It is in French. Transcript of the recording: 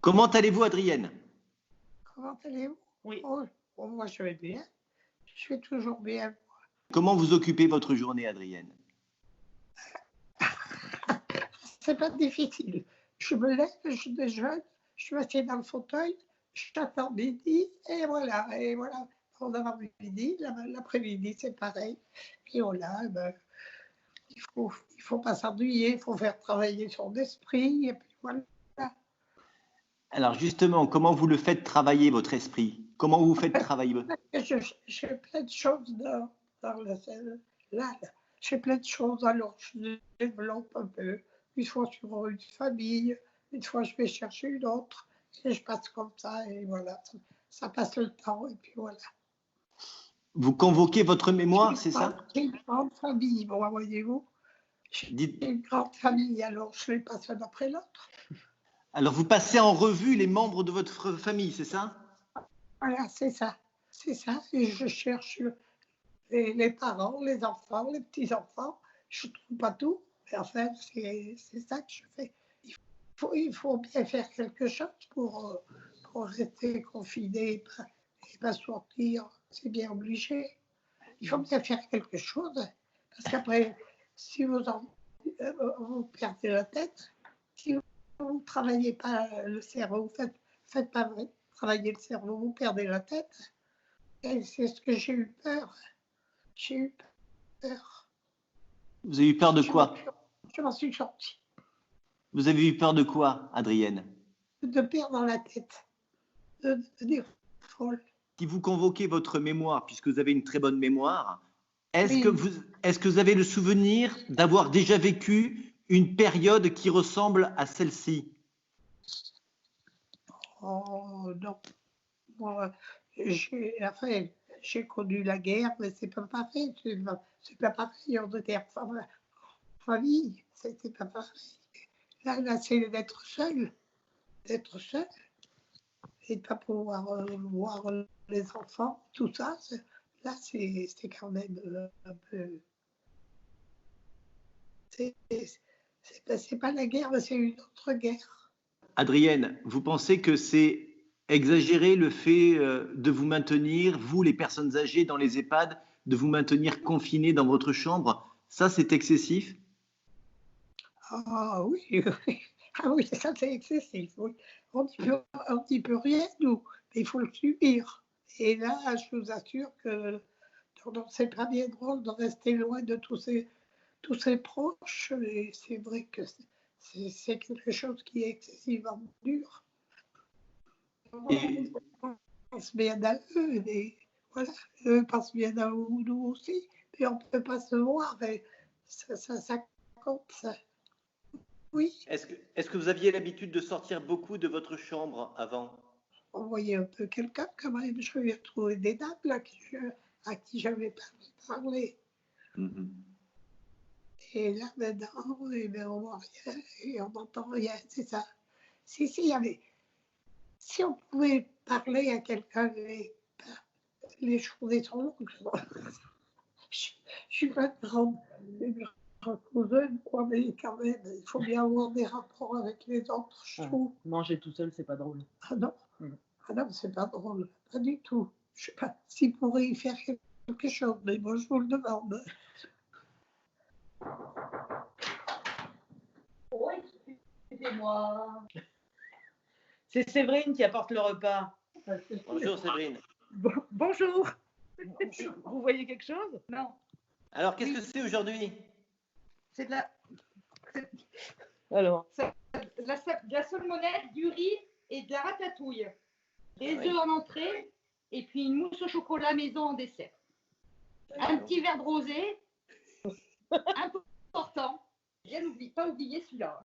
Comment allez-vous, Adrienne? Comment allez-vous? Oui. Oh, bon, moi, je vais bien. Je vais toujours bien. Comment vous occupez votre journée, Adrienne? C'est pas difficile. Je me lève, je déjeune, je suis assis dans le fauteuil, j'attends midi, et voilà. Et voilà. Pendant midi, l'après-midi, c'est pareil. Et voilà, il faut pas s'ennuyer, il faut faire travailler son esprit, et puis voilà. Alors justement, comment vous le faites travailler, votre esprit? Comment vous faites travailler votre... Je fais plein de choses dans la scène. Là, je fais plein de choses, alors je développe un peu. Une fois sur une famille, une fois je vais chercher une autre, et je passe comme ça, et voilà. Ça passe le temps, et puis voilà. Vous convoquez votre mémoire, c'est ça? J'ai une grande famille, bon, voyez-vous. J'ai une grande famille, alors je les passe un après l'autre. Alors vous passez en revue les membres de votre famille, c'est ça? Voilà, c'est ça. C'est ça. Et je cherche les parents, les enfants, les petits-enfants. Je ne trouve pas tout, mais enfin, c'est ça que je fais. Il faut bien faire quelque chose pour rester confiné et pas sortir. C'est bien obligé. Il faut bien faire quelque chose, parce qu'après, si vous perdez la tête, si vous ne travaillez pas le cerveau, faites pas travailler le cerveau, vous perdez la tête. Et c'est ce que j'ai eu peur. J'ai eu peur. Vous avez eu peur de quoi? Je m'en suis sortie. Vous avez eu peur de quoi, Adrienne? De perdre la tête, de devenir folle. Si vous convoquez votre mémoire, puisque vous avez une très bonne mémoire, est-ce Oui. que vous avez le souvenir d'avoir déjà vécu une période qui ressemble à celle-ci? Oh non. Moi, j'ai connu la guerre, mais c'est pas pareil. C'est pas pareil. On était en famille. C'était pas pareil. Là, c'est d'être seul. D'être seul. Et de ne pas pouvoir voir les enfants, tout ça. Là, c'est quand même un peu. C'est pas la guerre, mais c'est une autre guerre. Adrienne, vous pensez que c'est exagéré le fait de vous maintenir, vous les personnes âgées dans les EHPAD, de vous maintenir confinés dans votre chambre? Ça, c'est excessif? Ah oui, oui. Ah oui, ça c'est excessif. Oui. On n'y peut rien, nous, mais il faut le subir. Et là, je vous assure que c'est pas bien drôle de rester loin de tous ces proches. Et c'est vrai que c'est quelque chose qui est excessivement dur. Et, On pense bien à eux, et voilà, eux pensent bien à nous aussi. Puis on ne peut pas se voir, mais ça compte, ça. Oui. est-ce que vous aviez l'habitude de sortir beaucoup de votre chambre avant? On voyait un peu quelqu'un quand même. Je lui ai trouvé des dames là, à qui j'avais parlé. Mm-hmm. Et là, maintenant, eh bien, on voit rien et on n'entend rien, c'est ça. Si on pouvait parler à quelqu'un, les journées sont longues. Je suis pas une grande cousin, quoi, mais quand même, il faut bien avoir des rapports avec les autres, je trouve. Manger tout seul, c'est pas drôle. Ah non, c'est pas drôle, pas du tout. Je sais pas s'il pourrait y faire quelque chose, mais moi, je vous le demande. Oui, excusez-moi. C'est Séverine qui apporte le repas. Bonjour Séverine. Bonjour. Vous voyez quelque chose? Non. Alors, qu'est-ce que c'est aujourd'hui? C'est de la... Alors, de la salmonelle, du riz et de la ratatouille. Des œufs en entrée et puis une mousse au chocolat maison en dessert. Un petit verre de rosé, important. Bien pas oublier celui-là.